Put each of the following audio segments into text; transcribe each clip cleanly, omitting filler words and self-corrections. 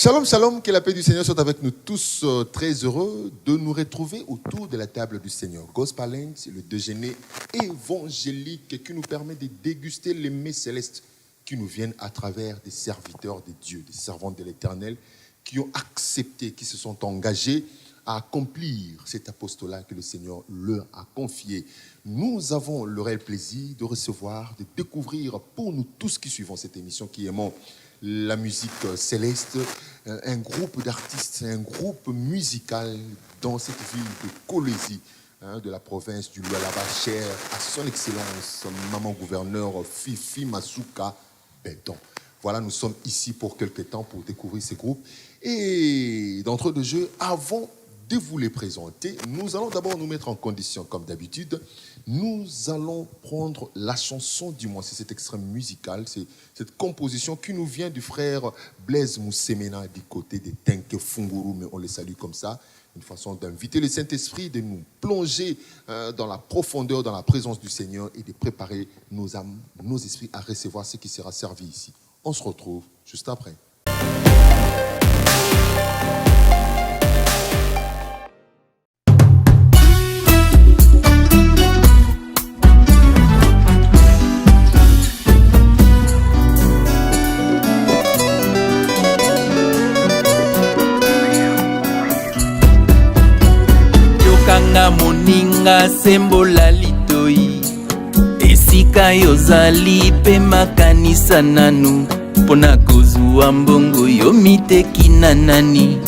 Shalom, shalom, que la paix du Seigneur soit avec nous tous. Très heureux de nous retrouver autour de la table du Seignor. Gospel, c'est le déjeuner évangélique qui nous permet de déguster les mets célestes qui nous viennent à travers des serviteurs de Dieu, des servants de l'Éternel, qui ont accepté, qui se sont engagés à accomplir cet apostolat que le Seigneur leur a confié. Nous avons le réel plaisir de recevoir, de découvrir pour nous tous qui suivons cette émission, qui aimons la musique céleste, un groupe d'artistes, un groupe musical dans cette ville de Kolwezi, de la province du Lualaba, chère à son excellence, maman gouverneur Fifi Masuka Benton. Voilà, nous sommes ici pour quelques temps pour découvrir ces groupes. Et d'entre deux jeux, avant de vous les présenter, nous allons d'abord nous mettre en condition, comme d'habitude. Nous allons prendre la chanson du mois. C'est cet extrait musical, c'est cette composition qui nous vient du frère Blaise Moussemena du côté des Tenke Funguru, mais on les salue comme ça. Une façon d'inviter le Saint-Esprit, de nous plonger dans la profondeur, dans la présence du Seigneur et de préparer nos âmes, nos esprits à recevoir ce qui sera servi ici. On se retrouve juste après. Yokanga moninga sembola litoi esika yozali pe makanisa nanu pona kozwa mbongo yo miteki na nani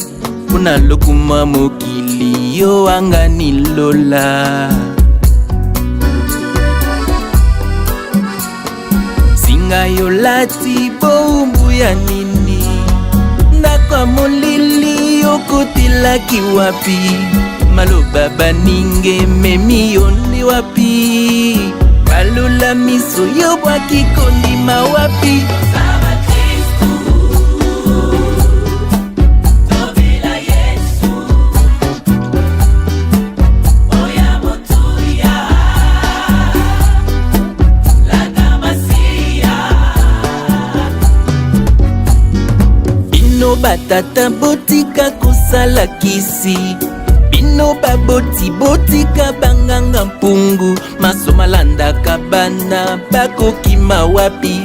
pona lokuma mokili yo angani lola singa yo lati bombu ya nini ndako molili yo kotelaki wapi maloba baninge memi yo ndi wapi balula miso yo bwaki kondima wapi Saba Kristu tobila Yesu oya motuya landa masiya bino batata botika kosala kisi bino baboti botika banganga mpungu maso malandaka bana bakokima wapi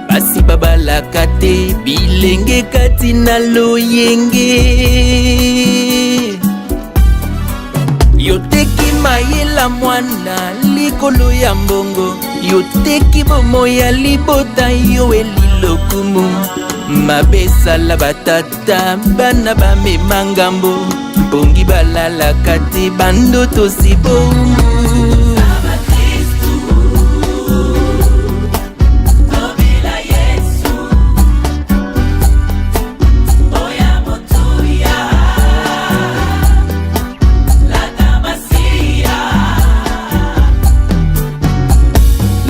basi babalaka te bilenge kati na loyenge yoteki mayela mwana likolo ya mbongo yoteki bomoya libota yo elilokumu mabesala batata bana bamema ngambo bongi balalaka te bandoto si bomu Saba Kristu tobila Yesu oya motuya landa masiya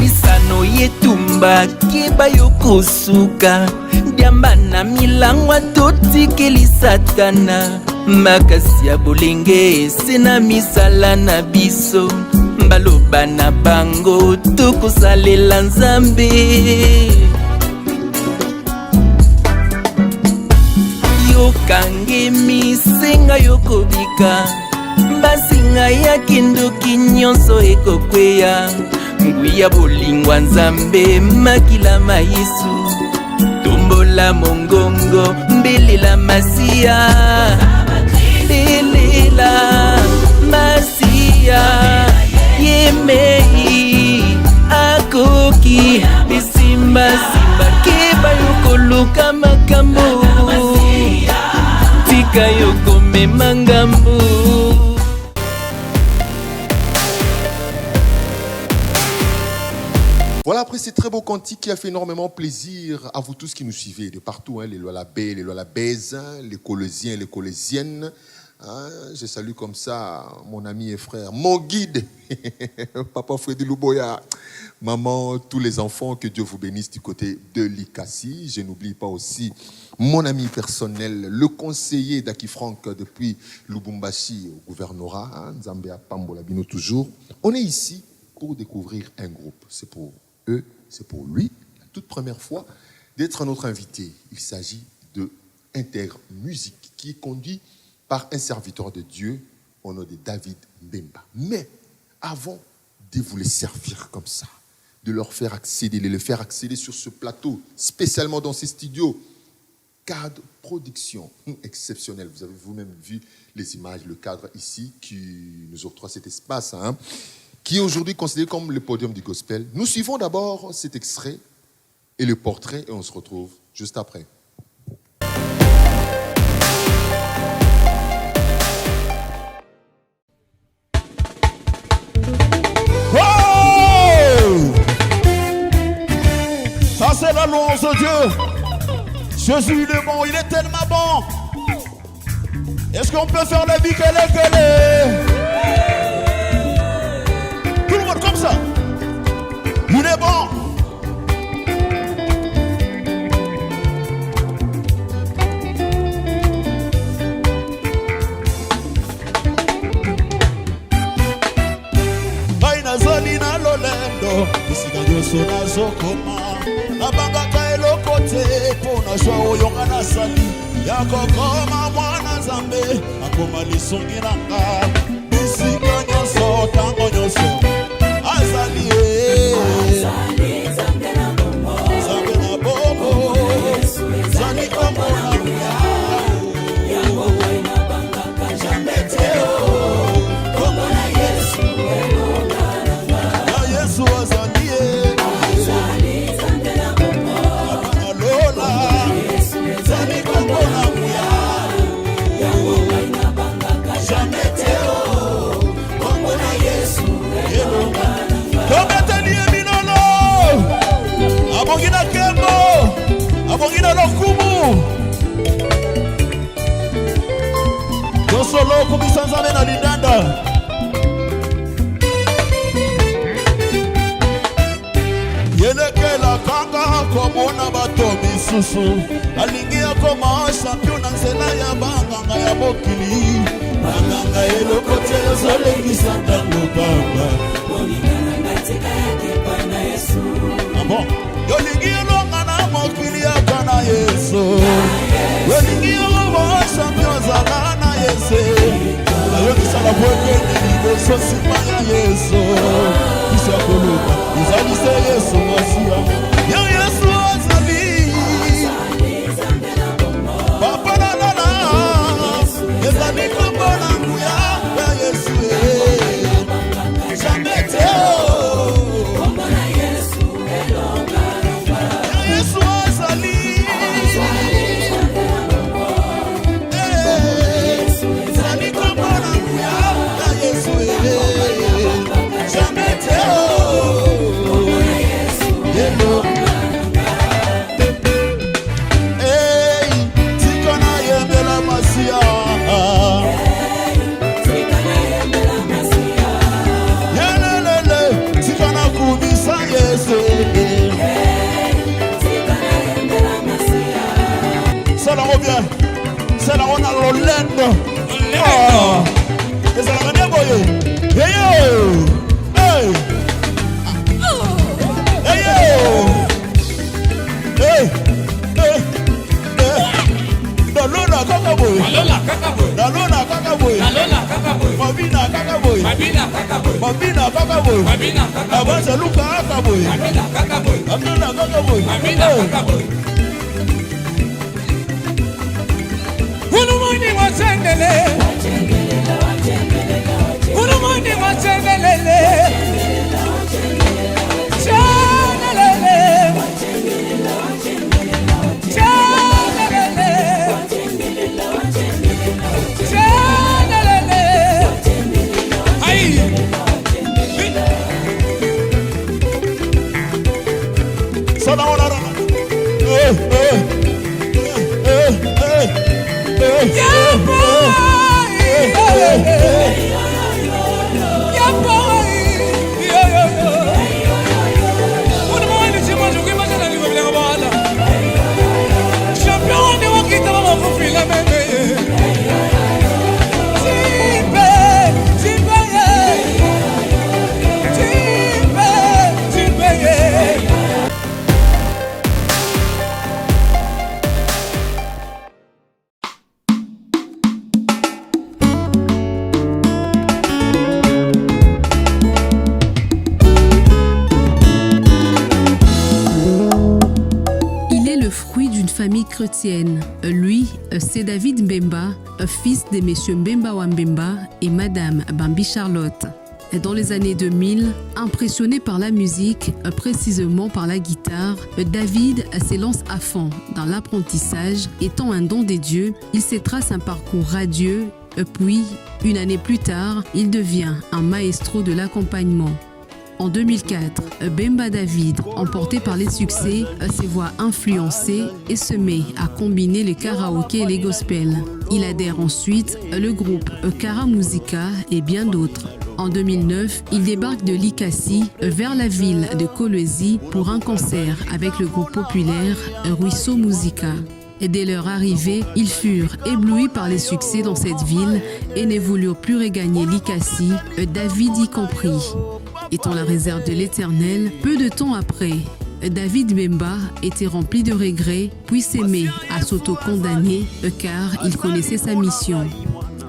lisano yetumba keba yokosuka diamba na milangwa totikeli satana makasi ya bolenge sena misala na biso baloba na bango tokosalela nzambe yokangemi senga yokobika basinga ya kindoki nyonso ekokweya ngwi ya bolingwa nzambe makila mayisu tombola mongongo mbelela masiya Lela Masia Yemei Akoki Bisimba Simba Keba yokoluka makambo Tika yokome mangambo. Voilà, après ces très beau cantique qui a fait énormément plaisir à vous tous qui nous suivez de partout, les Lualabais, les Lualabaises, les Kolweziens, les Kolweziennes. Je salue comme ça mon ami et frère, mon guide, Papa Freddy Luboya, maman, tous les enfants, que Dieu vous bénisse du côté de l'Ikassi. Je n'oublie pas aussi mon ami personnel, le conseiller d'Aki Franck depuis Lubumbashi au gouvernorat, Nzambia Pambola Bino toujours. On est ici pour découvrir un groupe. C'est pour eux, c'est pour lui, la toute première fois d'être notre invité. Il s'agit de intermusique qui est conduit par un serviteur de Dieu au nom de David Mbemba. Mais avant de vous les servir comme ça, de leur faire accéder, de les faire accéder sur ce plateau, spécialement dans ces studios, cadre production exceptionnel. Vous avez vous-même vu les images, le cadre ici qui nous octroie cet espace, qui est aujourd'hui considéré comme le podium du gospel. Nous suivons d'abord cet extrait et le portrait et on se retrouve juste après. Ça c'est la louange de Dieu. Jésus il est bon, il est tellement bon. Est-ce qu'on peut faire la vie qu'elle est? Tout le monde comme ça. Il est bon. Baina zalina lolendo, isika yoso na zokoma. Nabangaka eloko te pona jwa oyo nga nasali ya kokoma mwana Nzambe akoma lisungi na nga bisika nyonso ntango nyonso azali Nzambe na bombo zali kombo na nguya yango ngai nabangaka jambe te kombo na Yesu elonga na nga na Yesu azali abongina kembo abongina lokumu tosolo kubisa Nzambe na lindanda yelekela kanga komona bato misusu alingi akoma champion na nzela ya banganga ya mokili banganga eloko te ezolekisa ntango pamba bolingana ngatika yake pana Yesu bon yolingi elonga na mokili yaka na Yesu yolingi elonga champion zala na Yesu ayokisala bwekene liboso nsima ya Yesu kisa koluka izalise Yesu masiya ya Yesu azali papa na lala ezali kombo na nguya ya Yesu jamais te kombo na Yesu elonga ya Yesu azali ezali kombo na nguya ya Yesu jamais te kombo na Yesu elonga tika na yembela masiya c'est la on a l'olendo c'est la manière boye hey hey hey dalona kaka boy dalona kaka boy mabina kaka boy mabina kaka boy avanza luka kaka boy amna kaka boy kaka boy Urumuni wasendele Urumuni wasendelele Chanelele Chanelele Chanelele Aïe Sana ona chrétienne. Lui, c'est David Mbemba, fils de Monsieur Mbemba wa Mbemba et Madame Bambi Charlotte. Dans les années 2000, impressionné par la musique, précisément par la guitare, David s'élance à fond dans l'apprentissage. Étant un don des dieux, il se trace un parcours radieux, puis, une année plus tard, il devient un maestro de l'accompagnement. En 2004, Bemba David, emporté par les succès, se voit influencé et se met à combiner les karaokés et les gospels. Il adhère ensuite le groupe Kara Musica et bien d'autres. En 2009, il débarque de Likasi vers la ville de Kolwezi pour un concert avec le groupe populaire Ruisseau Musica. Et dès leur arrivée, ils furent éblouis par les succès dans cette ville et ne voulurent plus regagner Likasi, David y compris. Étant la réserve de l'Éternel, peu de temps après, David Mbemba était rempli de regrets, puis s'est mis à s'auto-condamner car il connaissait sa mission.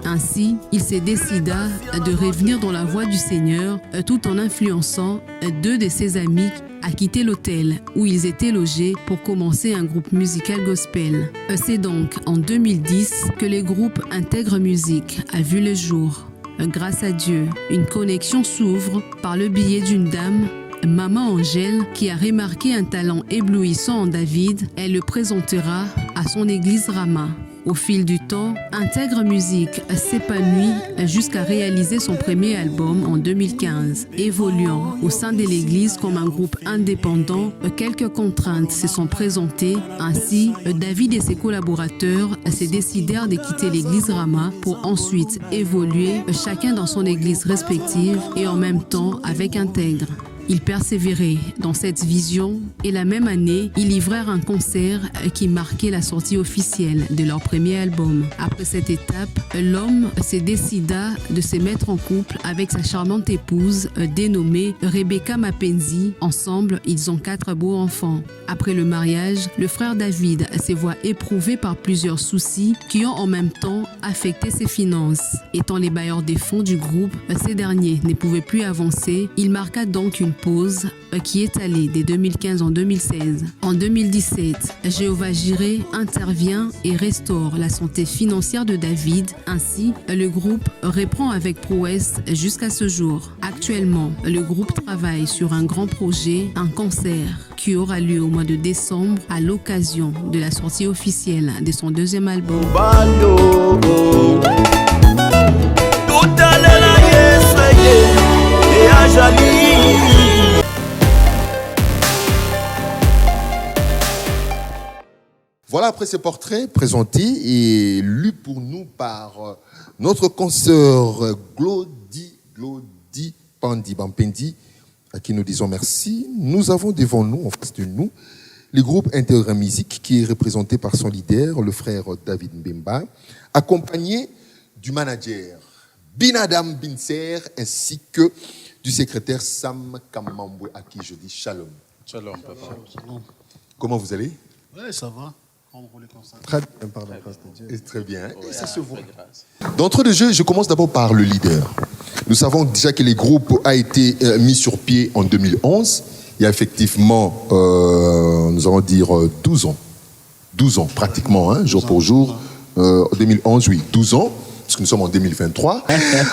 Ainsi, il se décida de revenir dans la voie du Seigneur tout en influençant deux de ses amis à quitter l'hôtel où ils étaient logés pour commencer un groupe musical gospel. C'est donc en 2010 que le groupe Intègre Musique a vu le jour. Grâce à Dieu, une connexion s'ouvre par le biais d'une dame, Maman Angèle, qui a remarqué un talent éblouissant en David. Elle le présentera à son église Rama. Au fil du temps, Intègre Musique s'épanouit jusqu'à réaliser son premier album en 2015. Évoluant au sein de l'église comme un groupe indépendant, quelques contraintes se sont présentées. Ainsi, David et ses collaborateurs se décidèrent de quitter l'église Rama pour ensuite évoluer chacun dans son église respective et en même temps avec Intègre. Ils persévéraient dans cette vision et la même année, ils livrèrent un concert qui marquait la sortie officielle de leur premier album. Après cette étape, l'homme se décida de se mettre en couple avec sa charmante épouse dénommée Rebecca Mapenzi. Ensemble, ils ont 4 beaux enfants. Après le mariage, le frère David se voit éprouvé par plusieurs soucis qui ont en même temps affecté ses finances. Étant les bailleurs des fonds du groupe, ces derniers ne pouvaient plus avancer. Il marqua donc une pause qui est allée de 2015 en 2016. En 2017, Jéhovah Jireh intervient et restaure la santé financière de David. Ainsi, le groupe reprend avec prouesse jusqu'à ce jour. Actuellement, le groupe travaille sur un grand projet, un concert qui aura lieu au mois de décembre à l'occasion de la sortie officielle de son deuxième album. Voilà, après ces portraits présentés et lus pour nous par notre consoeur Glody Pandi Bampendi, à qui nous disons merci. Nous avons devant nous, en face de nous, le groupe Intègre Musique qui est représenté par son leader, le frère David Mbemba, accompagné du manager Binadam Binser ainsi que du secrétaire Sam Kamambwe, à qui je dis shalom. Shalom, papa. Comment vous allez? Oui, ça va. Très bien, par la grâce de Dieu. Très bien, et ça se voit. D'entrée de jeu, je commence d'abord par le leader. Nous savons déjà que le groupe a été mis sur pied en 2011. Il y a effectivement, nous allons dire 12 ans. 12 ans, pratiquement, hein, jour pour jour. 2011, oui, 12 ans. Parce que nous sommes en 2023.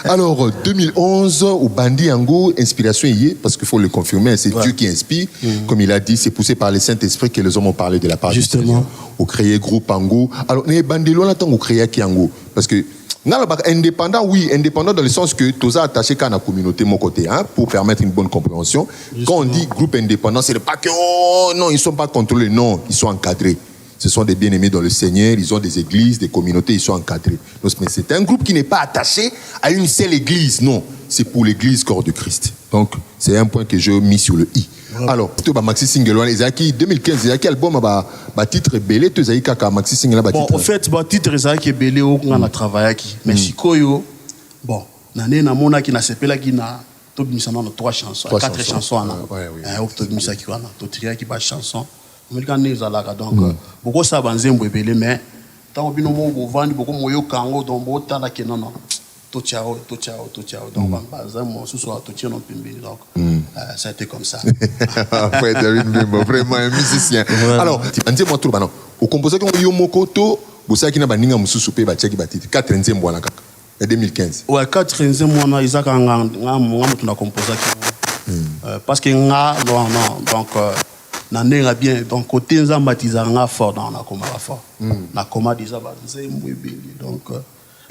Alors, 2011, au Bandi Ango, inspiration y est, parce qu'il faut le confirmer, c'est Dieu qui inspire. Comme il a dit, c'est poussé par le Saint-Esprit que les hommes ont parlé de la part du Seigneur. Au créé groupe Ango. Alors, les Bandi, on attend au créé qui Ango. Parce que, indépendant, oui, indépendant dans le sens que tous attachés qu'à la communauté, mon côté, hein, pour permettre une bonne compréhension. Justement. Quand on dit groupe indépendant, c'est pas que, oh, non, ils ne sont pas contrôlés, non, ils sont encadrés. Ce sont des bien-aimés dans le Seigneur, ils ont des églises, des communautés, ils sont encadrés. Donc, mais c'est un groupe qui n'est pas attaché à une seule église, non. C'est pour l'église corps de Christ. Donc, c'est un point que je mis sur le i. Ouais. Alors, tu as Maxi Single, les acquis 2015, les acquis album, titre belé, tu as dit que Maxi Single, bon, en fait, titre est belé, on a travaillé. Mais Chikoyo, bon, l'année, on a qui n'a pas qui n'a tout mis en 3 chansons, 4 chansons. Tout mis qui a qui chanson. Donc, beaucoup ça va mais tant que nous vendre beaucoup moyo kango donc beaucoup la que non tout ciao donc mon ce soir tout tient non pimbi donc ça a été comme ça. Après David Mbemba vraiment un musicien. Alors dis-moi tout Au composé qu'on yo mokoto, bossa qui n'a pas ninga mususu pe ba tcheki batiti 4e mois là kaka. En 2015. Ouais, 4e mois na izaka nga tuna composer parce que nga non donc na nenga bien donc côté nzamba tizanga fort dans na koma fort. Na koma déjà ba nzembo ebeli donc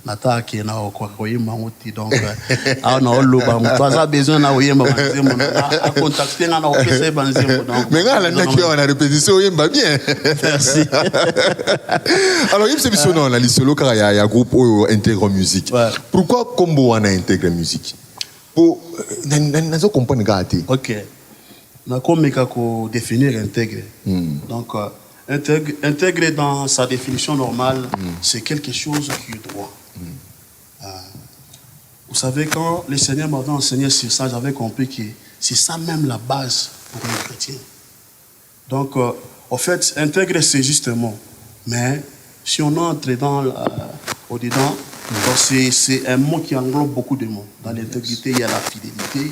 nata ke na okoyemba ngoti donc a na oloba mutu aza besoin na oyemba nzembo na contacter na opesa ba nzembo donc mais nga la ndaki on a répétition oyemba bien. Merci. Alors il se biso non la lisolo car il y a groupe intègre musique. Ouais. Pourquoi combo on a intègre musique? Pour nazo comprendre gâté. OK. Na komeka ko définir intègre. Donc intègre dans sa définition normale, c'est quelque chose qui est droit. Vous savez, quand le Seigneur m'avait enseigné sur ça, j'avais compris que c'est ça même la base pour un chrétien. Donc, en fait, intègre, c'est justement. Mais si on entre au-dedans, c'est un mot qui englobe beaucoup de mots. Dans l'intégrité, il y a la fidélité,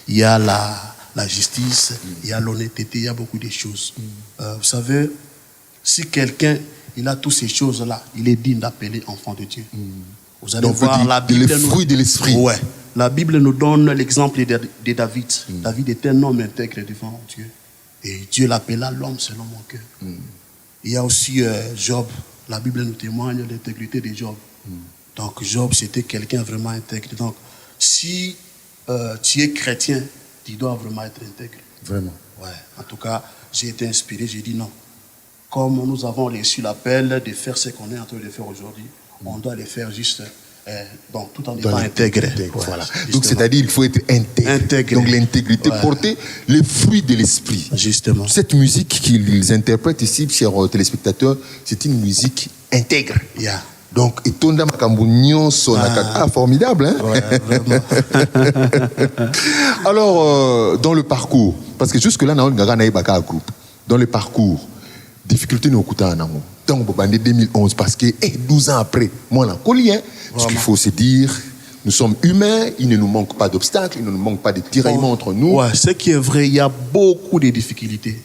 il y a la justice, il y a l'honnêteté, il y a beaucoup de choses. Vous savez, si quelqu'un il a toutes ces choses-là, il est digne d'appeler enfant de Dieu. Vous allez voir la Bible. Les fruits de l'esprit. Ouais. La Bible nous donne l'exemple de David. David était un homme intègre devant Dieu. Et Dieu l'appela l'homme selon mon cœur. Il y a aussi Job. La Bible nous témoigne de l'intégrité de Job. Donc Job, c'était quelqu'un vraiment intègre. Donc si tu es chrétien, tu dois vraiment être intègre. Vraiment. Ouais. En tout cas, j'ai été inspiré, j'ai dit non. Comme nous avons reçu l'appel de faire ce qu'on est en train de faire aujourd'hui, on doit le faire juste donc, tout en étant intègre. Voilà. Donc c'est-à-dire qu'il faut être intègre. Donc l'intégrité, porter les fruits de l'esprit. Justement. Cette musique qu'ils interprètent ici, chers téléspectateurs, c'est une musique intègre. Yeah. Donc, et Tonda Makambunyon Sonaka. Ah, formidable, hein? Ouais, vraiment. Alors, dans le parcours, parce que jusque-là, on a un groupe. Dans le parcours, difficulté nous coûte un amour. Tant que 2011, parce que 12 ans après, moi, là, ce qu'il faut se dire, nous sommes humains, il ne nous manque pas d'obstacles, il ne nous manque pas de tiraillements entre nous. Ouais, ce qui est vrai, il y a beaucoup de difficultés.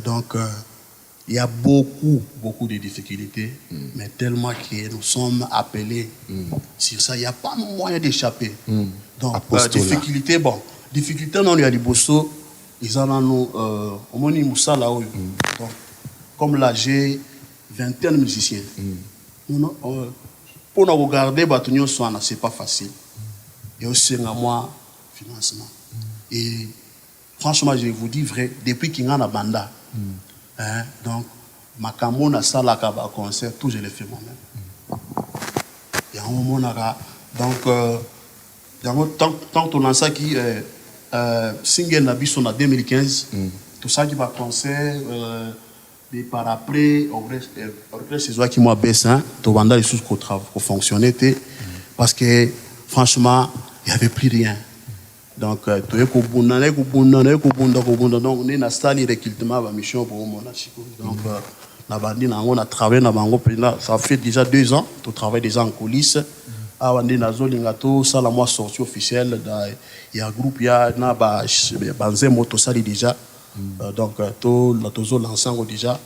Donc, il y a beaucoup de difficultés, mais tellement que nous sommes appelés sur ça, il n'y a pas moyen d'échapper. Donc, difficulté, difficulté, non, il y a des bossos, ils en ont, au moins, ils sont là. Donc, comme là, j'ai 21 musiciens. Pour nous regarder, ce n'est pas facile. Il y a aussi un mois financement. Et franchement, je vous dis vrai, depuis qu'il y a un banda, donc, ma camon a ça, la concert, tout, je l'ai fait moi-même. Il y a un moment, donc, tant qu'on a ça qui single Nabi, on a 2015, tout ça qui va concert, et par après, c'est toi qui m'a baissé, tout le monde qui fonctionnait, parce que franchement, il n'y avait plus rien. Donc, tu es au bout, donc, on est dans stade de recrutement de mission pour mon donc, on a travaillé ça fait déjà 2 ans, tu travailles déjà en coulisses. On est dans ça la mois sortie officielle, il y a un groupe, il y a un moto ça déjà. Donc, tu as lancé déjà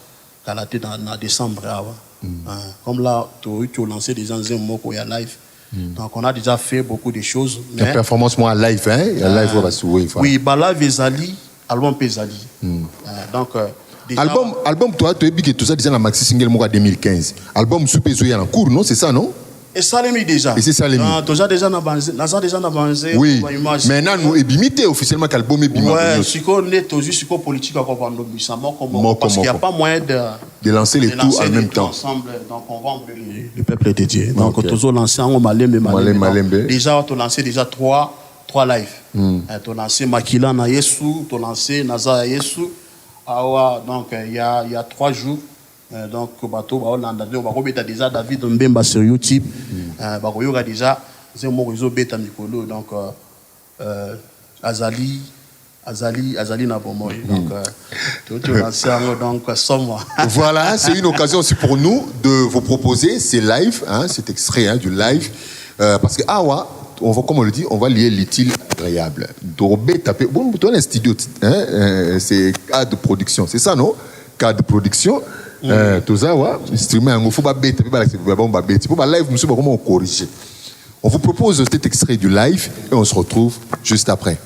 dans décembre. Comme là, tu as lancé déjà un mot il live. Donc, on a déjà fait beaucoup de choses. La performance, moi, live, hein? Il y a live, on va souhaiter. Oui, là, Vezali, album Pézali. Donc, déjà... Album, toi, tu as dit que tout ça, déjà, dans Maxi Single, moi, 2015. Album, Super Zoé en cours, non? C'est ça, non? Et ça l'est mis déjà. Et c'est ça l'est mis. Déjà dans avancé. Oui. Maintenant, nous ébimité officiellement qu'album ébimité. Ouais, si on est toujours sur politique à comprendre parce qu'il n'y a pas moyen de lancer les tout en même temps. Ensemble, donc on va enlever le peuple dédié. Donc toujours lancé en Malembe. Déjà on a lancé déjà 3 lives. On a lancé Makila na Yesu, on a lancé Naza Yesu. Donc il y a 3 jours. Donc, on va déjà David Mbemba sur YouTube. On va déjà donc Azali Nabomoy. Donc, voilà, c'est une occasion aussi pour nous de vous proposer ces lives, cet extrait du live, parce que on va, comme on le dit, on va lier l'utile agréable. Bon, toi, un studio, c'est cadre de production, c'est ça, non? cas de production. Tout ça, instrument, il faut pas bête, pour la live, nous sommes comment corriger. On vous propose cet extrait du live et on se retrouve juste après.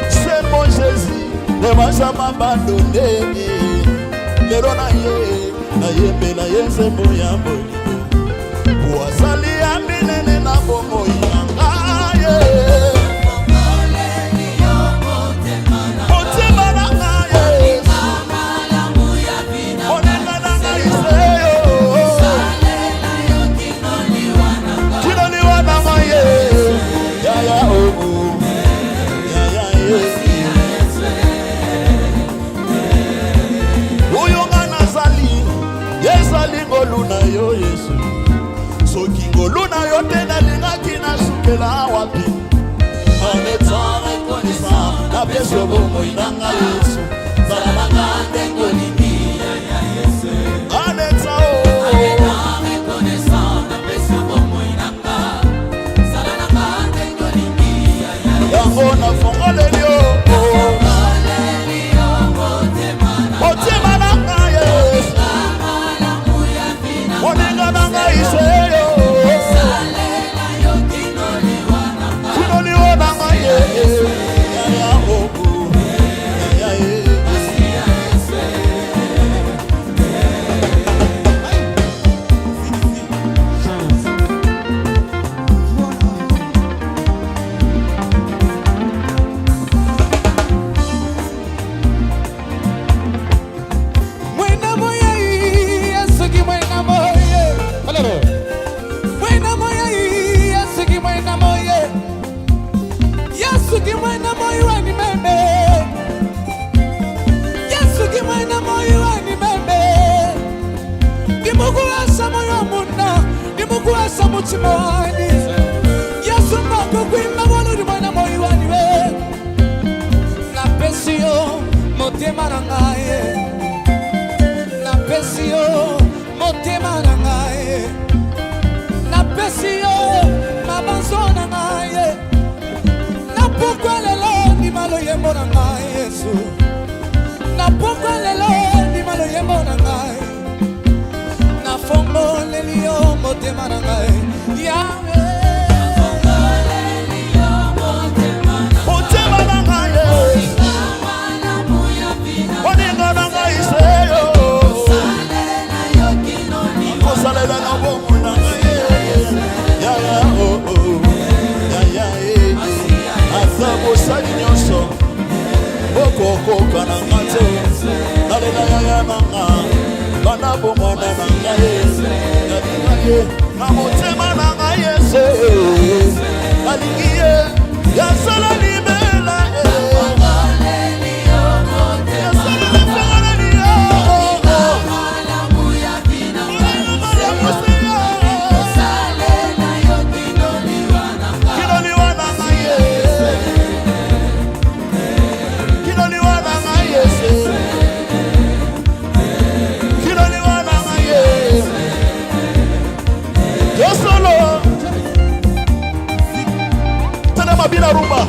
C'est mon Jésus, ne m'a jamais abandonné. Le roi nayembela ye nzembo ya bolingo wazali ya minene na bomoi na ngai motema na ngai monenga na ngai seyo kinoliwa na ngai yaya ogo yaya oyo nga nazali yezali ngolu na yo Yesu soki ngolu na yo te nalingaki nasukela wapi en étant reconnaissant na pièce yo bomoi na ngai Yesu zala na nga ndenge olingi en étant reconnaissant na pièce yo bomoi na nga zala na nga ndenge olingi yango nafongoleli yo motema na ngai Yesu moninga na ngai seyo kinoliwa na ngai yaya ogo yaya Mwena moya Yesuki mwena moya Mwena moya Yesuki mwena moya Yesuki mwena moya wani meme Yesuki mwena moya wani meme Nimukuasa moyo muna Nimukuasa mutima wani Yesu mbako kuimba wano ni mwena moya wani we Na pesio motema na ngaye napesi yo motema na ngai napesi yo mabanzo na ngai napokwa lelo ndima loyembo na ngai Yesu napokwa lelo ndima loyembo na ngai nafongoleli yo motema na ngai Yawe motema na ngai moninga na ngai seyo kosalela na bomoi na ngai yaya oo yaya ata bosali nyonso bokokoka na nga te nalela yaya na nga bana bomwana na ngai nalinga ye na motema na ngai Yesu nalingi ye yasala libela Mabina rumba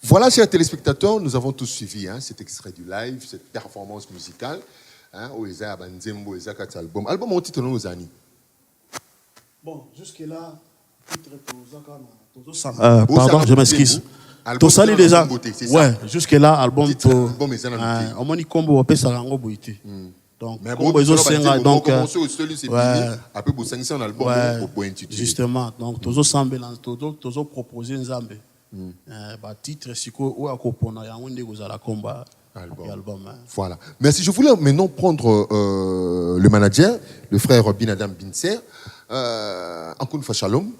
Voilà, chers téléspectateurs, nous avons tous suivi cet extrait du live, cette performance musicale. Oeza Banzembo, Oeza Kati album. Album au titre nous Zani. Bon, jusque-là, pardon, je m'excuse. Tout ça, les déjà. Ouais, jusque-là, album. Au moins, il combo, on peut s'arranger boité. Donc, combo, ils ont cinq. Donc, justement, donc, tous ensemble, tous proposé un zambe. Titre, c'est quoi, ou à Kopona, il y a un des la combat. Album. Voilà. Merci. Je voulais maintenant prendre le manager, le frère Binadam Binser. Encore une fois, shalom.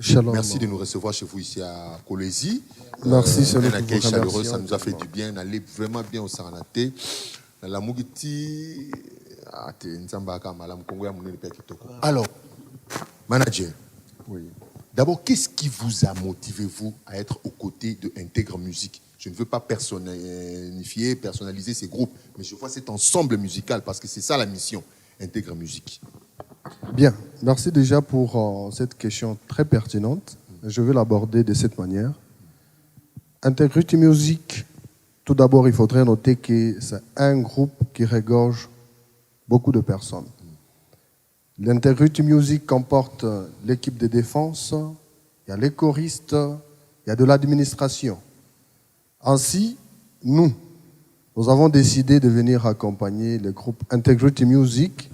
Shalom. Merci de nous recevoir chez vous ici à Kolwezi. Merci, c'est un accueil chaleureux, ça nous a fait du bien. On allait vraiment bien au Saranaté. La Mugiti. Alors, manager. Oui. D'abord, qu'est-ce qui vous a motivé, vous, à être aux côtés de Intègre Musique? Je ne veux pas personnaliser ces groupes, mais je vois cet ensemble musical parce que c'est ça la mission, Intègre Musique. Bien, merci déjà pour cette question très pertinente. Je vais l'aborder de cette manière. Integrity Music, tout d'abord, il faudrait noter que c'est un groupe qui regorge beaucoup de personnes. L'Integrity Music comporte l'équipe de défense, il y a les choristes, il y a de l'administration. Ainsi, nous avons décidé de venir accompagner le groupe Integrity Music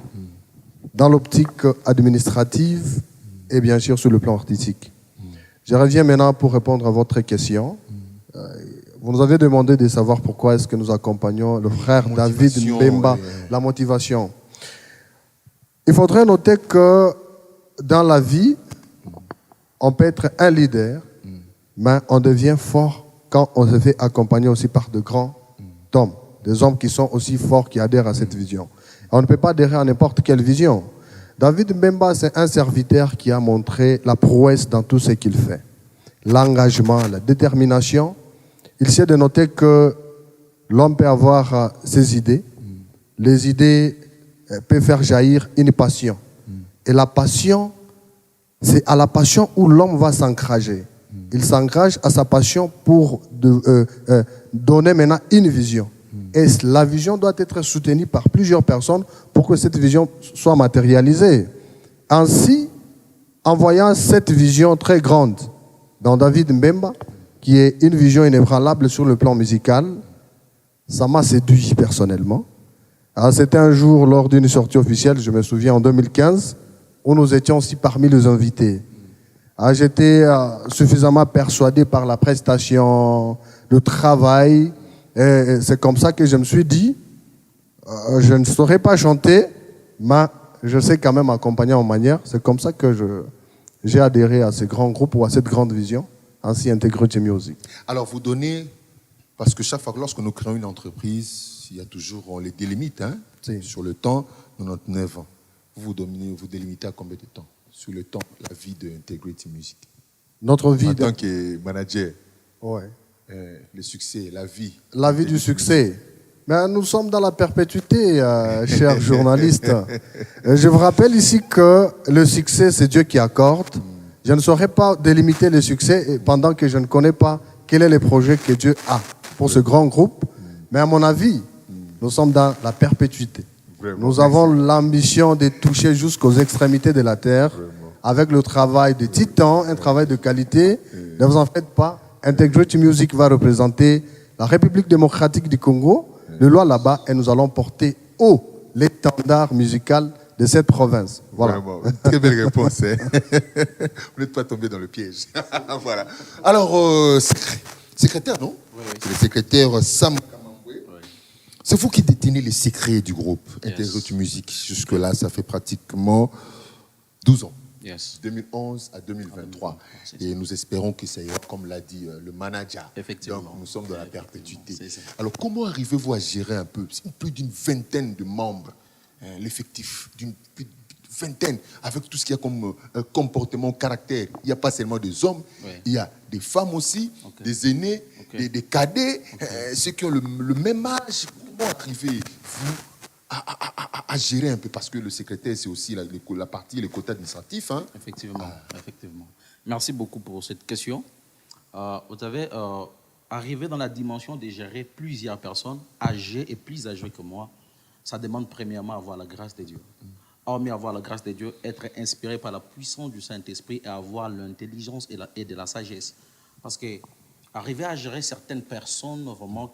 dans l'optique administrative et bien sûr sur le plan artistique. Je reviens maintenant pour répondre à votre question. Vous nous avez demandé de savoir pourquoi est-ce que nous accompagnons le frère David Mbemba, la motivation. Il faudrait noter que dans la vie, on peut être un leader, mais on devient fort quand on se fait accompagner aussi par de grands hommes, des hommes qui sont aussi forts, qui adhèrent à cette vision. On ne peut pas adhérer à n'importe quelle vision. David Mbemba, c'est un serviteur qui a montré la prouesse dans tout ce qu'il fait. L'engagement, la détermination. Il sait de noter que l'homme peut avoir ses idées. Les idées peuvent faire jaillir une passion. Et la passion, c'est à la passion où l'homme va s'ancrager. Il s'engage à sa passion pour donner maintenant une vision. Et la vision doit être soutenue par plusieurs personnes pour que cette vision soit matérialisée. Ainsi, en voyant cette vision très grande dans David Mbemba, qui est une vision inébranlable sur le plan musical, ça m'a séduit personnellement. C'était un jour lors d'une sortie officielle, je me souviens en 2015, où nous étions aussi parmi les invités. J'étais suffisamment persuadé par la prestation, le travail. Et c'est comme ça que je me suis dit, je ne saurais pas chanter, mais je sais quand même accompagner en manière. C'est comme ça que j'ai adhéré à ce grand groupe ou à cette grande vision, ainsi Integrity Music. Alors vous donnez, parce que chaque fois que lorsque nous créons une entreprise, il y a toujours, on les délimite, sur le temps, 99 ans. Vous délimitez à combien de temps? Sur le temps, la vie de Integrity Music. Notre vie. En tant que manager. Ouais. Le succès, la vie. La vie du succès. Mais nous sommes dans la perpétuité, chers journalistes. Je vous rappelle ici que le succès, c'est Dieu qui accorde. Je ne saurais pas délimiter le succès pendant que je ne connais pas quel est le projet que Dieu a pour ce grand groupe. Mais à mon avis, nous sommes dans la perpétuité. Vraiment, nous avons l'ambition de toucher jusqu'aux extrémités de la terre avec le travail de titan, un travail de qualité. Ne vous en faites pas. Integrity Music va représenter la République démocratique du Congo, le loi là-bas, et nous allons porter haut l'étendard musical de cette province. Voilà. Vraiment, très belle réponse. Vous n'êtes pas tombé dans le piège. Voilà. Alors, secrétaire, non? Oui. C'est le secrétaire Sam Kamambwe. Oui. C'est vous qui détenez les secrets du groupe Integrity Music. Jusque-là, ça fait pratiquement 12 ans. Yes. 2011 à 2023. Et nous espérons que ça ira, comme l'a dit le manager. Effectivement. Donc, nous sommes dans la perpétuité. Alors, comment arrivez-vous à gérer un peu plus d'une vingtaine de membres, l'effectif d'une vingtaine, avec tout ce qu'il y a comme comportement, caractère? Il n'y a pas seulement des hommes, il y a des femmes aussi, des aînés, des cadets, ceux qui ont le même âge. Comment arrivez-vous à gérer un peu, parce que le secrétaire, c'est aussi la partie, les quotas administratifs. Effectivement, effectivement. Merci beaucoup pour cette question. Vous savez, arriver dans la dimension de gérer plusieurs personnes âgées et plus âgées que moi, ça demande premièrement avoir la grâce de Dieu. Hormis avoir la grâce de Dieu, être inspiré par la puissance du Saint-Esprit et avoir l'intelligence et de la sagesse. Parce que arriver à gérer certaines personnes vraiment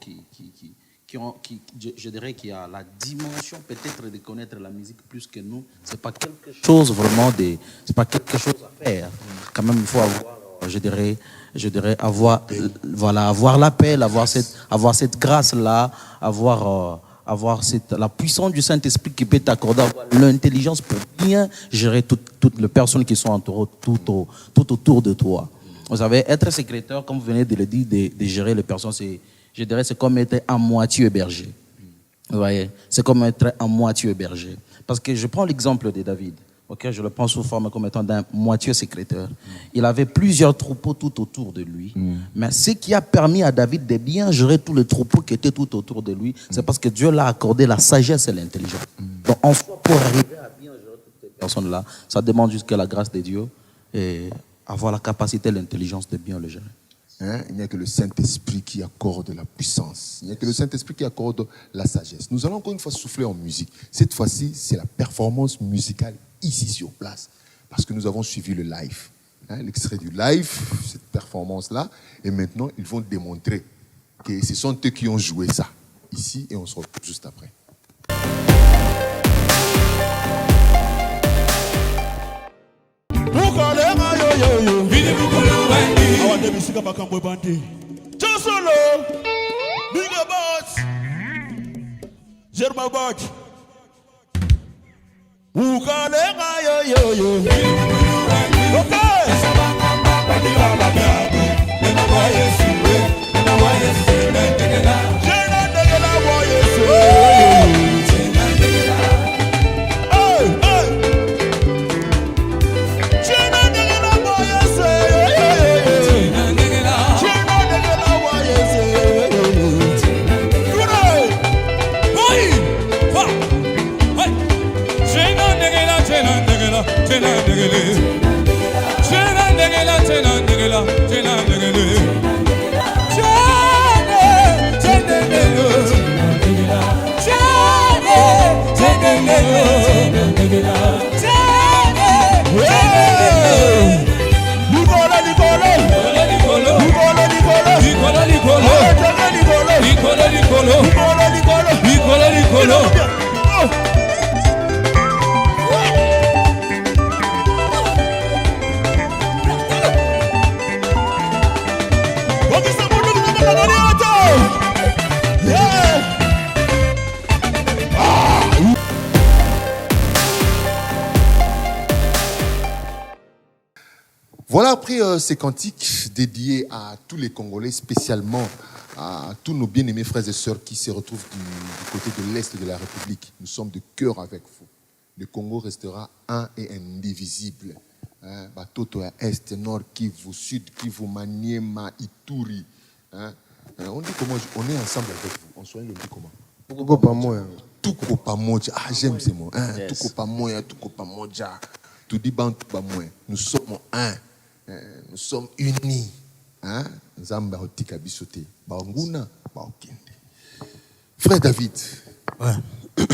je dirais qu'il y a la dimension peut-être de connaître la musique plus que nous, c'est pas quelque chose vraiment c'est pas quelque chose à faire. Quand même, il faut avoir, je dirais avoir l'appel, avoir cette grâce-là, avoir la puissance du Saint-Esprit qui peut t'accorder l'intelligence pour bien gérer toutes les personnes qui sont tout autour de toi. Vous savez, être secrétaire, comme vous venez de le dire, de gérer les personnes, je dirais c'est comme être à moitié berger. Vous voyez, c'est comme être à moitié berger. Parce que je prends l'exemple de David. Okay, je le prends sous forme comme étant d'un moitié secrétaire. Il avait plusieurs troupeaux tout autour de lui. Mais ce qui a permis à David de bien gérer tous les troupeaux qui étaient tout autour de lui, c'est parce que Dieu l'a accordé la sagesse et l'intelligence. Donc, en soi, pour arriver à bien gérer toutes ces personnes-là, ça demande juste que la grâce de Dieu et avoir la capacité et l'intelligence de bien le gérer. Il n'y a que le Saint-Esprit qui accorde la puissance. Il n'y a que le Saint-Esprit qui accorde la sagesse. Nous allons encore une fois souffler en musique. Cette fois-ci, c'est la performance musicale ici sur place. Parce que nous avons suivi le live. L'extrait du live, cette performance-là. Et maintenant, ils vont démontrer que ce sont eux qui ont joué ça. Ici, et on se retrouve juste après. Voilà, après ces cantiques dédiés à tous les Congolais, spécialement à tous nos bien-aimés frères et sœurs qui se retrouvent du côté de l'Est de la République. Nous sommes de cœur avec vous. Le Congo restera un et indivisible. Batoto à Est, Nord, Kivu, Sud, Kivu, Maniema, Ituri. On dit comment on est ensemble avec vous. On soigne le dit comment? Tuko pamoja. Tuko pamoja. Ah, j'aime ces mots. Tuko pamoja, tuko pamoja. Tout dit bantu pamoja. Nous sommes un. Nous sommes unis. Zamba otika bisote. Banguna, baokende. Frère David. Ouais.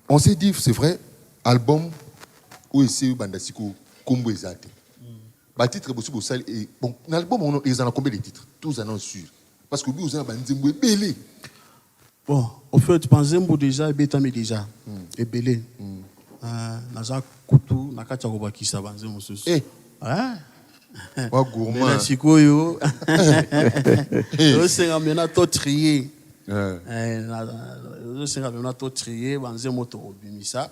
On s'est dit, c'est vrai, album où c'est bandasiko kombo ezate. Ba titre bosu bosal et bon, l'album ils en ont combien de titres? Tous en ont sûr. Parce que vous avez banzembo belé. Bon, au fait, banzembo déjà betami déjà. Et belé. Naza kutu nakata ko bakisa banzembo susu. Wa gourmand. Na sikoyo. C'est amena to trier. C'est amena to trier banzembo to obimisa.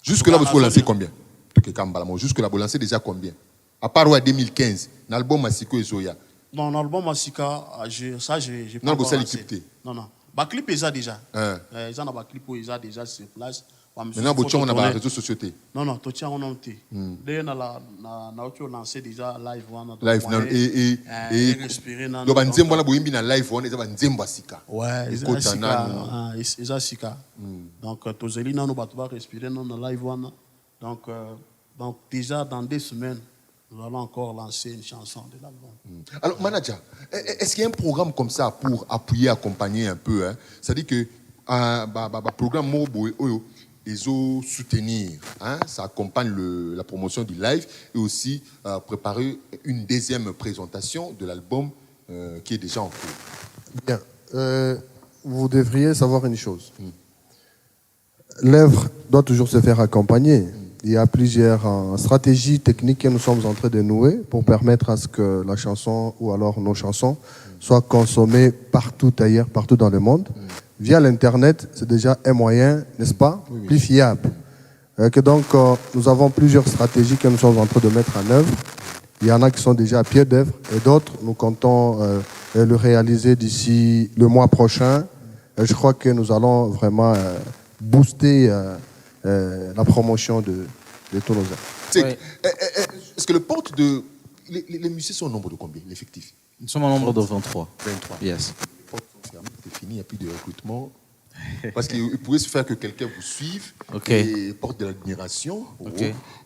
Jusque là vous lancez combien? Jusque là vous lancez déjà combien? À part 2015, l'album Masiko et Zoya. Non, l'album Masika, j'ai pas encore lancé. Non. Ba clip est déjà. Ils ont ba clip est déjà sur place. Maintenant, on a les réseaux sociaux. Non, tout tient en entier. D'ailleurs, on a lancé déjà live. Live, et respirer. Donc, on a live, on a Sika. Ouais, ils ont Sika. Donc, tous les gens, on va respirer dans le live. Donc, déjà, dans 2 semaines, nous allons encore lancer une chanson de l'album. Alors, manager, est-ce qu'il y a un programme comme ça pour appuyer, accompagner un peu, hein? C'est-à-dire que programme Mobo ils ont soutenir, hein? Ça accompagne la promotion du live et aussi préparer une deuxième présentation de l'album qui est déjà en cours. Bien. Vous devriez savoir une chose. L'œuvre doit toujours se faire accompagner. Il y a plusieurs stratégies techniques que nous sommes en train de nouer pour permettre à ce que la chanson ou alors nos chansons soient consommées partout ailleurs, partout dans le monde. Via l'Internet, c'est déjà un moyen, n'est-ce pas, plus fiable. Donc, nous avons plusieurs stratégies que nous sommes en train de mettre en œuvre. Il y en a qui sont déjà à pied d'œuvre et d'autres, nous comptons le réaliser d'ici le mois prochain. Je crois que nous allons vraiment booster la promotion de tous nos œuvres. Est-ce que le porte de... Les musiciens sont au nombre de combien, l'effectif? Nous sommes au nombre de 23. 23. Yes. Les portes sont fermées, c'est fini, il n'y a plus de recrutement. Parce qu'il pourrait se faire que quelqu'un vous suive et porte de l'admiration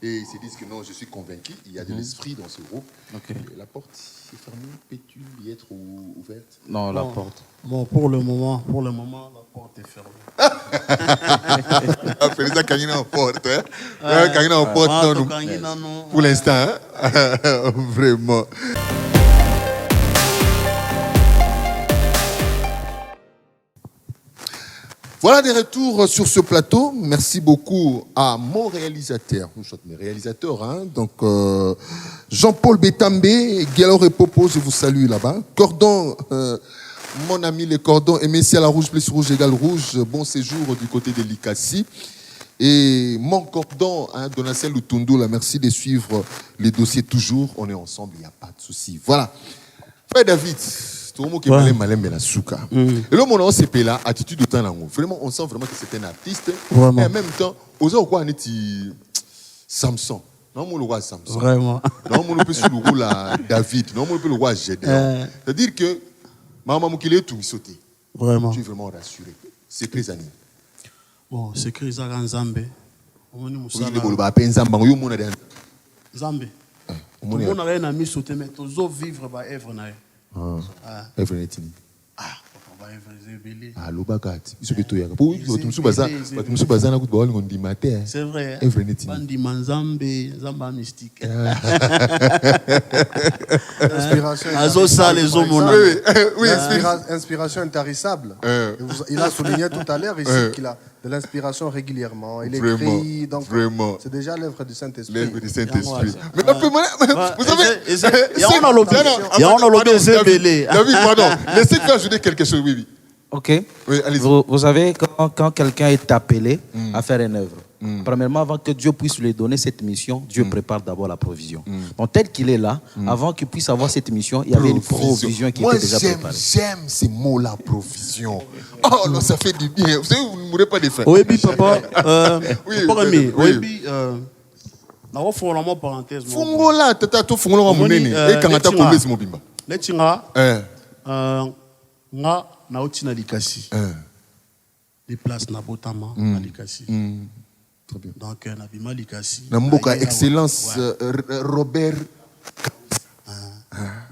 et se dise que non, je suis convaincu, il y a de l'esprit dans ce groupe. La porte est fermée, peut-tu y être ouverte? Non, la porte. Bon, pour le moment, la porte est fermée. Après ça, quand il est en porte, hein? Quand il est en porte, non, pour l'instant, hein? Vraiment. Voilà des retours sur ce plateau. Merci beaucoup à mon réalisateur. Nous sommes mes réalisateurs, hein. Donc, Jean-Paul Bétambé, Guélor et Popo, je vous salue là-bas. Cordon, mon ami les cordons, et Messi à la rouge plus rouge égale rouge. Bon séjour du côté de l'Ikassi. Et mon cordon, hein, Donacel Lutundu, là, merci de suivre les dossiers toujours. On est ensemble, il n'y a pas de souci. Voilà. Frère David. Tout le monde qui est malin, mais la souka. Et là, on s'est payé là, attitude de temps là. Vraiment, on sent vraiment que c'est un artiste. Vraiment. Et en même temps, aux autres, on est Samson. Non, on le voit Samson. Vraiment. Non, on peut le voir David. Non, on peut le voir Gédéon. C'est-à-dire que maman Moukile tout sauté. Vraiment. Je suis vraiment rassuré. C'est très animé. Bon, c'est que Isaac Nzambe. Oui, le bolo ba penzamba yo mona de Nzambe. Tout le monde a rien à mis sauter, mais tous vivre ba œuvre na. Œuvre netini. On va œuvre zébélé. Lobakati. Iso beto yaka. Po musu bazana kuti bawali ngondima te. C'est vrai. Œuvre netini. Bandi Nzambe, Nzamba mystique. Inspiration. Azo ça les hommes. Oui, inspiration intarissable. Il a souligné tout à l'heure ici qu'il a de l'inspiration régulièrement. Il écrit, donc c'est déjà l'œuvre du Saint-Esprit. L'œuvre du Saint-Esprit. Mais vous savez, il y a un lobby zébélé. David, pardon, laissez-moi ajouter quelque chose, oui. Ok. Oui, allez-y. Vous savez, quand quelqu'un est appelé à faire une œuvre, premièrement, avant que Dieu puisse lui donner cette mission, Dieu prépare d'abord la provision. Donc, tel qu'il est là, avant qu'il puisse avoir cette mission, il y avait une provision qui était déjà préparée. J'aime ces mots-là, provision. Oh non, ça fait du bien. Vous savez, vous ne mourrez pas de faim. Oui, papa. Oui. Na wafungula parenthèse. Fungola, tata fungola wa munene. Et quand ata kombe si mobimba. Letinga. Nga na otina likasi. Les places na botama na likasi. Très bien. Donc na bima likasi. Na mboka excellence Robert.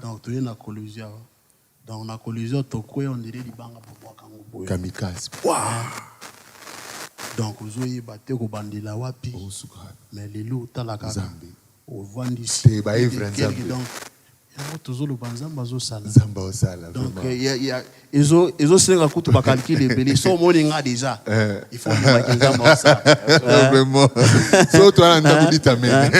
Donc tu es na collusion. Donc na collusion to quoi on dirait libanga pour kango. Kamikaze. Donc ozoyi bate ko bandila wapi. Mais les loups talaka Zambe. au vendis. Te ba evre Nzambe. Donc toujours le banzamba zo sala. Zamba au sala. Donc il y a ils ont senga kutu ba calculer belé so moninga déjà. Il faut que nzamba ça. Vraiment. So toi na ndako ditamene.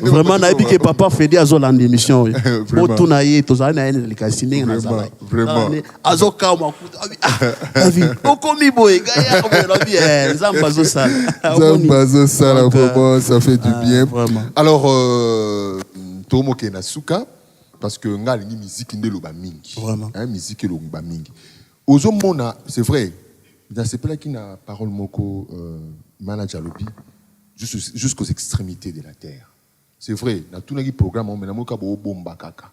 Vraiment na que papa Fedi azo la émission. Pour tout na yé to za na ene likasine na za. Vraiment. Azo ka ma kutu. David, okomi boy gaya ko la vie nzamba zo sala. Zamba zo sala vraiment ça fait du bien. Vraiment. Alors Tomo Kenasuka parce que nga lingi musique ndeloba mingi. Vraiment. Hein, musique eloba mingi. Ozo mona, c'est vrai. Dans ce plat qui n'a parole moko manager lobby jusqu'aux extrémités de la terre. C'est vrai, dans tout le programme on menamoka bo bomba kaka.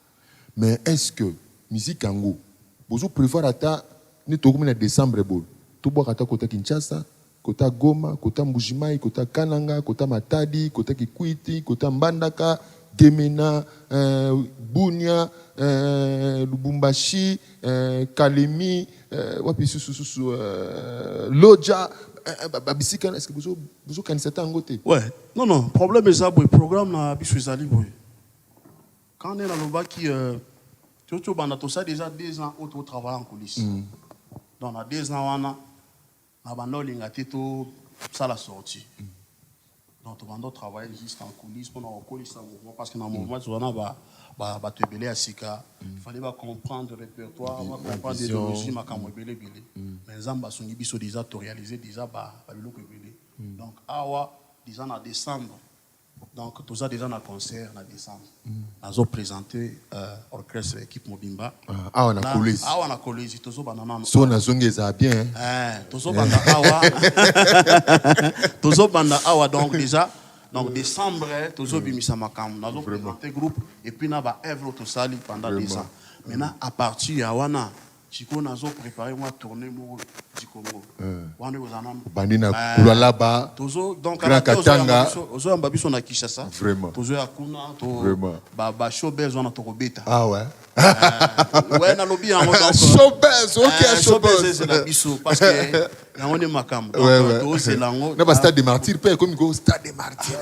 Mais est-ce que musique ango bozo prévoir ata ni tokomi na décembre bol. To boka ata kota Kinshasa, kota Goma, kota Mbujimai, kota Kananga, kota Matadi, kota Kikwiti, kota Mbandaka Gemena, Bunia, Lubumbashi, Kalemi, Lodja. Est-ce que vous connaissez ça en côté? Ouais, non, problème est ça, le programme na biso ezali boy. Quand on est dans le bas qui tu as ça déjà 2 ans où tu travailles en coulisses. Donc on a 2 ans on a bando lingati to ça la sortie. Donc tu vas travailler juste en coulisses pour nous coulisses parce que dans le moment on a te belé à Sika. Il fallait comprendre le répertoire, comprendre l'idéologie makambo belé belé. Mais nzamba songi biso déjà to réaliser déjà ba biloko belé. Donc awa déjà en décembre. Donc tout ça déjà dans concert en décembre. Nous avons présenté orchestre équipe Mobimba. Ah on a collé. Ah on a collé tozo banana. So na zonge za bien. Tozo banda awa. Tozo banda awa donc déjà donc décembre tozo bimisa makam. Nous avons présenté groupe et puis na ba œuvre tout ça pendant 2 ans. Maintenant à partir ya wana Chico nous avons préparé moi tournée du Congo. Wana ozana bandina kula laba. Tozo donc à Katanga. Tozo ambabiso na Kinshasa. Vraiment. Tozo akuna to vraiment. Ba showbiz wana to kobeta. Ah ouais. Ouais na lobby en donc. Showbiz, OK, showbiz c'est la biso parce que on est makam. Donc to c'est lango. Na ba stade des martyrs pe comme go stade des martyrs.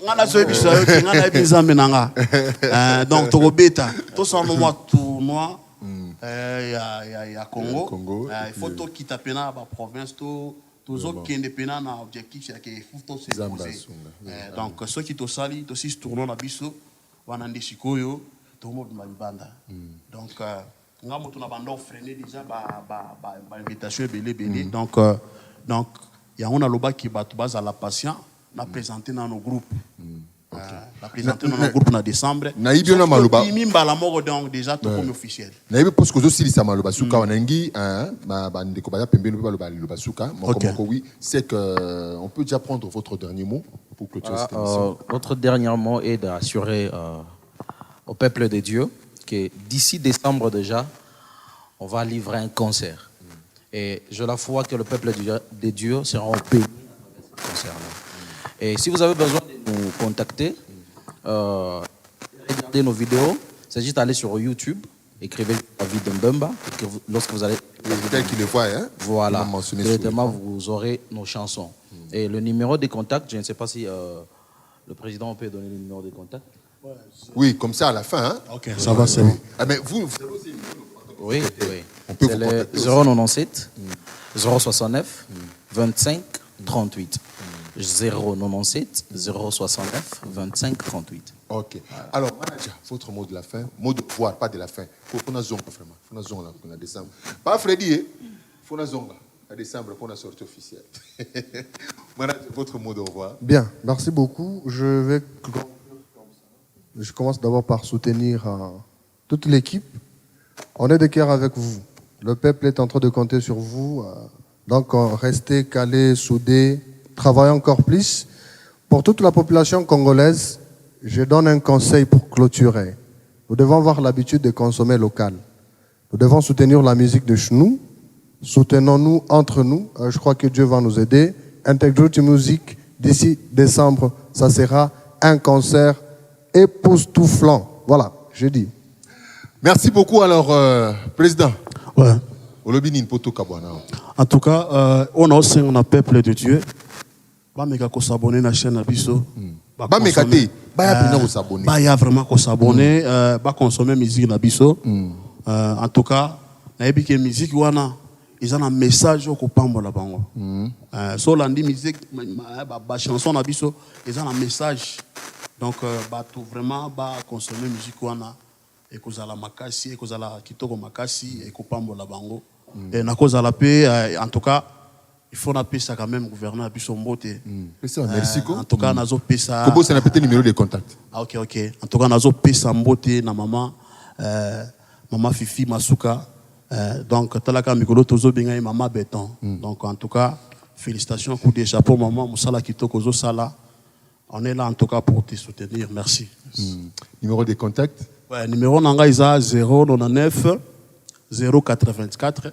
Ngana zo biso ngana bizambe nanga. Donc to kobeta. To sans moi tournoi. Il y a Congo. Il faut tout quitter la province, tous qui pena na objectif c'est que faut tout se poser. Donc ceux qui to sali, to si tournons la biso, wana ndishikoyo, to mo banda. Donc ngamo to na bando freiner déjà ba invitation belé. Donc il y a on a loba qui bat base à la patient, na présenter dans nos groupes. La présenter dans le groupe en décembre. Naïbi na maloba. Mimba la mort donc déjà tout comme officiel. Naïbi parce que aussi ça maloba suka wanangi ba ndeko ba pembeni ba loba suka moko oui c'est que on peut déjà prendre votre dernier mot pour clôturer cette émission. Notre dernier mot est d'assurer au peuple de Dieu que d'ici décembre déjà on va livrer un concert. Et je la foi que le peuple de Dieu sera béni dans ce concert. Et si vous avez besoin de nous contacter, regardez nos vidéos, c'est juste aller sur YouTube, écrivez David Mbemba, lorsque vous allez... Tel qu'il le voit, hein? Voilà, directement vous aurez nos chansons. Et le numéro de contact, je ne sais pas si le président peut donner le numéro de contact. Oui, comme ça à la fin. Hein? Ok, ça va, c'est bon. Ah, mais vous avez aussi... Oui. On peut vous contacter 097 069 25 38. 097 069 25 38. Ok. Alors, manager, votre mot de la fin, mot de pouvoir, pas de la fin. Faut qu'on a zonga vraiment. Faut qu'on a zonga qu'on a décembre. Pas Freddy, faut qu'on a zonga à décembre pour la sortie officielle. Manager, votre mot de revoir. Bien, merci beaucoup. Je commence d'abord par soutenir toute l'équipe. On est de cœur avec vous. Le peuple est en train de compter sur vous. Donc, restez calés, soudés. Travailler encore plus. Pour toute la population congolaise, je donne un conseil pour clôturer. Nous devons avoir l'habitude de consommer local. Nous devons soutenir la musique de chez nous. Soutenons-nous entre nous. Je crois que Dieu va nous aider. Integrity Music, d'ici décembre, ça sera un concert époustouflant. Voilà, je dis. Merci beaucoup alors, Président. Ouais. En tout cas, on a aussi un peuple de Dieu. Bameka ko s'abonner na chaîne Abisso. Bameka te, ba ko s'abonner. Ba ya vraiment ko s'abonner, ba consommer musique na Abisso. En tout cas, na yebi ke musique wana, ils ont un message ko pambola bango. So landi musique ba chanson na Abisso, ils ont un message. Donc ba tout vraiment ba consommer musique wana et ko zala makasi, et ko zala kitoko makasi et ko pambola bango. Et na ko zala pe en tout cas il faut appeler ça quand même gouverneur puis son beauté. Merci. En tout cas, nazo pesa. Comment c'est le numéro de contact? Ah ok. En tout cas, nazo pesa beauté na maman Fifi Masuka. Donc talaka mikolo tozo benga maman béton. Donc en tout cas, félicitations coup de chapeau maman musala kitoko zo sala. On est là en tout cas pour te soutenir. Merci. Numéro de contact? Ouais, numéro nanga isa 099 084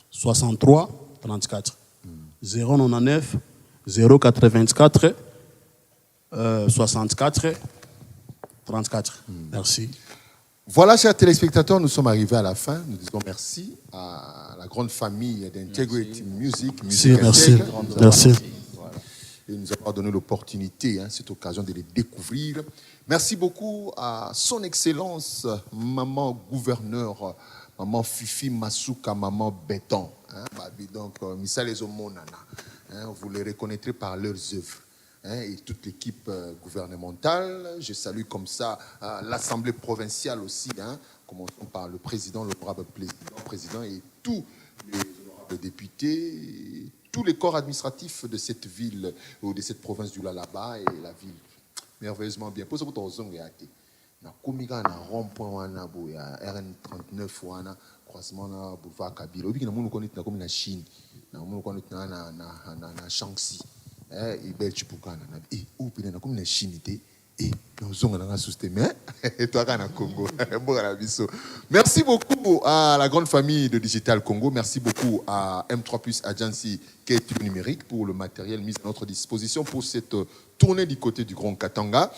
63 34. 099 084 64 34. Merci. Voilà, chers téléspectateurs, nous sommes arrivés à la fin. Nous disons merci à la grande famille d'Integrity Music. Merci. Voilà. Et nous avons donné l'opportunité, cette occasion de les découvrir. Merci beaucoup à son Excellence, Maman Gouverneur, Maman Fifi Masuka, Maman Béton. Donc, vous les reconnaîtrez par leurs œuvres. Et toute l'équipe gouvernementale. Je salue comme ça l'Assemblée provinciale aussi. Commençons par le président, l'honorable président et tous les honorables députés, et tous les corps administratifs de cette ville ou de cette province du Lualaba et la ville. Merveilleusement bien. Pour ce que vous avez dit, na rond-point RN39 croisement na boulevard Kabila. Obi na munu connaître na comme na Chine, na munu connaître na Shaanxi. Ibel Chipukana na ou pena comme na Chine et nous on a soutenu et toi kana Congo. Merci beaucoup à la grande famille de Digital Congo. Merci beaucoup à M3+ Agency Quai numérique pour le matériel mis à notre disposition pour cette tournée du côté du Grand Katanga.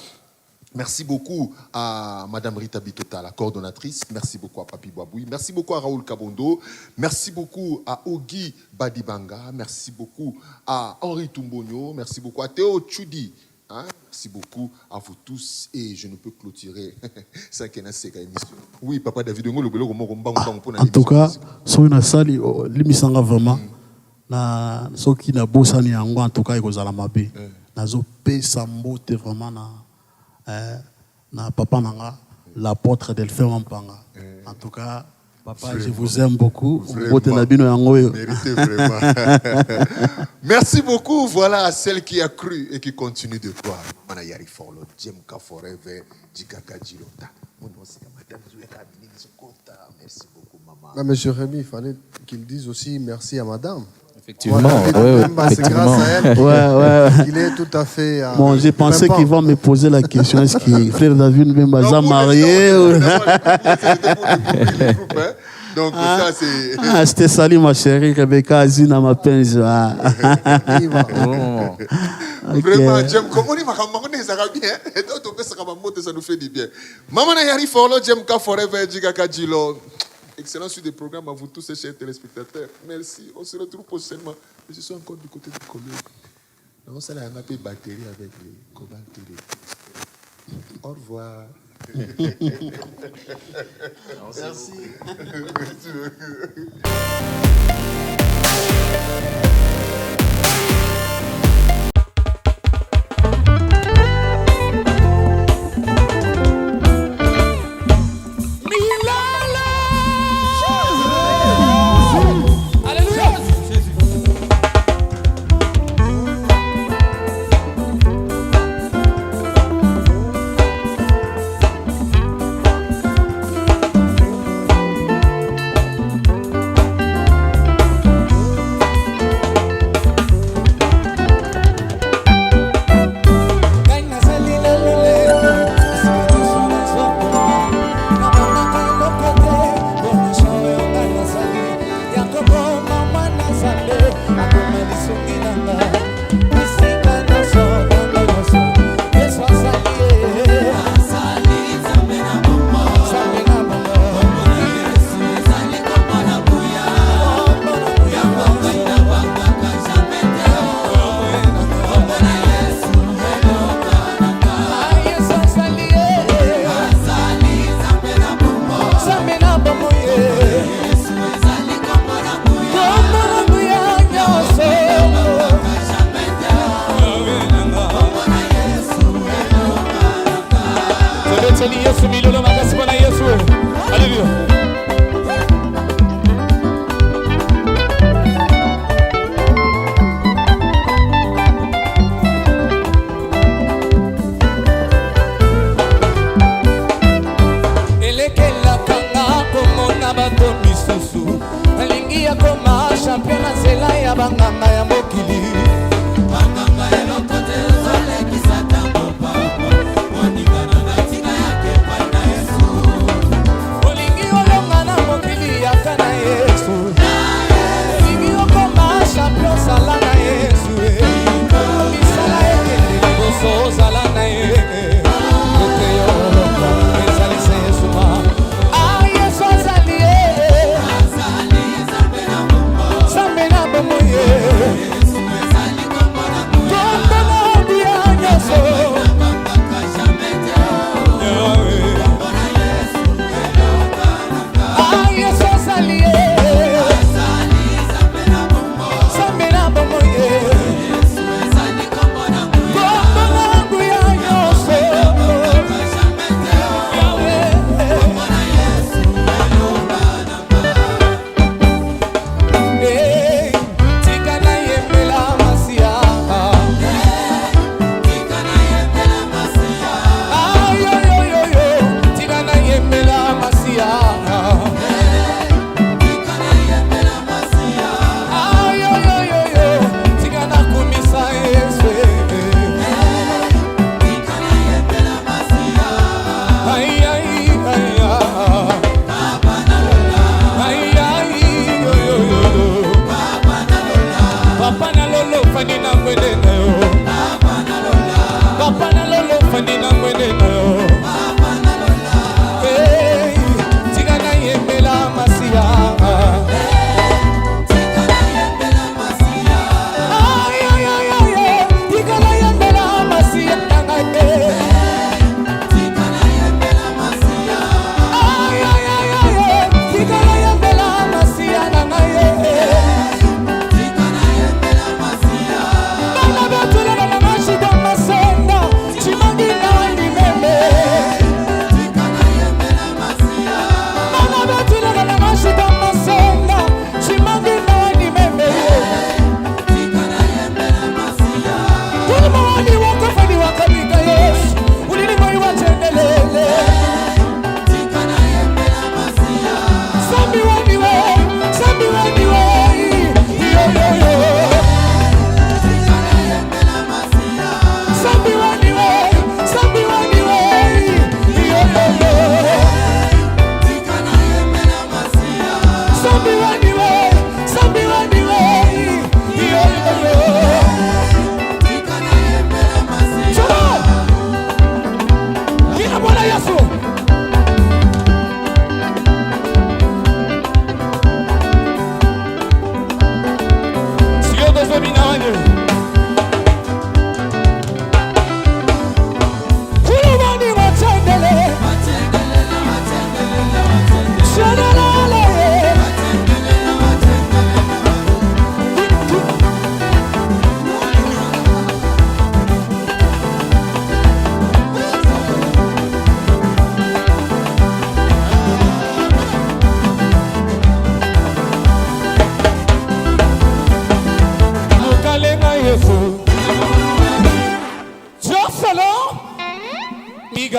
Merci beaucoup à Madame Rita Bitota, la coordonnatrice. Merci beaucoup à Papi Boaboui. Merci beaucoup à Raoul Kabondo. Merci beaucoup à Ogi Badibanga. Merci beaucoup à Henri Tumbonio. Merci beaucoup à Théo Tchoudi. Merci beaucoup à vous tous. Et je ne peux clôturer ça qui est une émission. Oui, Papa David Ngo, en tout cas, si on a sali, l'émission vraiment, ce qui n'a pas bossé en tout cas, il y a mabe. Nazo pe sambote vraiment na papa nanga l'apôtre Delphin Wampanga. En tout cas, papa, vraiment. Je vous aime beaucoup. Méritez vraiment. Merci beaucoup. Voilà à celle qui a cru et qui continue de croire. Manayari Forlo, Jemka Forever, Jikaka Jilota. Merci beaucoup, maman. Monsieur Rémi, il fallait qu'il dise aussi merci à madame. Effectivement, c'est grâce à elle qu'il est tout à fait. Bon, j'ai pensé qu'ils vont me poser la question est-ce que frère David Mbemba marié Donc, ça, c'est. C'était salut, ma chérie Rebecca Azina, ma pince. Vraiment, j'aime comment ça va bien. Ça nous fait du bien. Maman Yari Forlo, j'aime ka forever, Jigaka Jilo. Excellent sur des programmes à vous tous et chers téléspectateurs. Merci. On se retrouve prochainement. Je suis encore du côté du collègue. On s'est un peu batterie avec les Cobalt TV. Au revoir. Merci.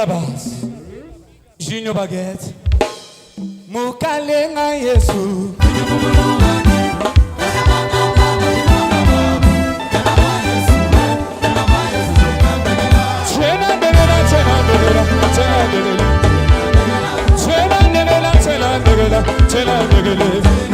Barnabas, Junior Baguette, Mukalenga Yesu. Tell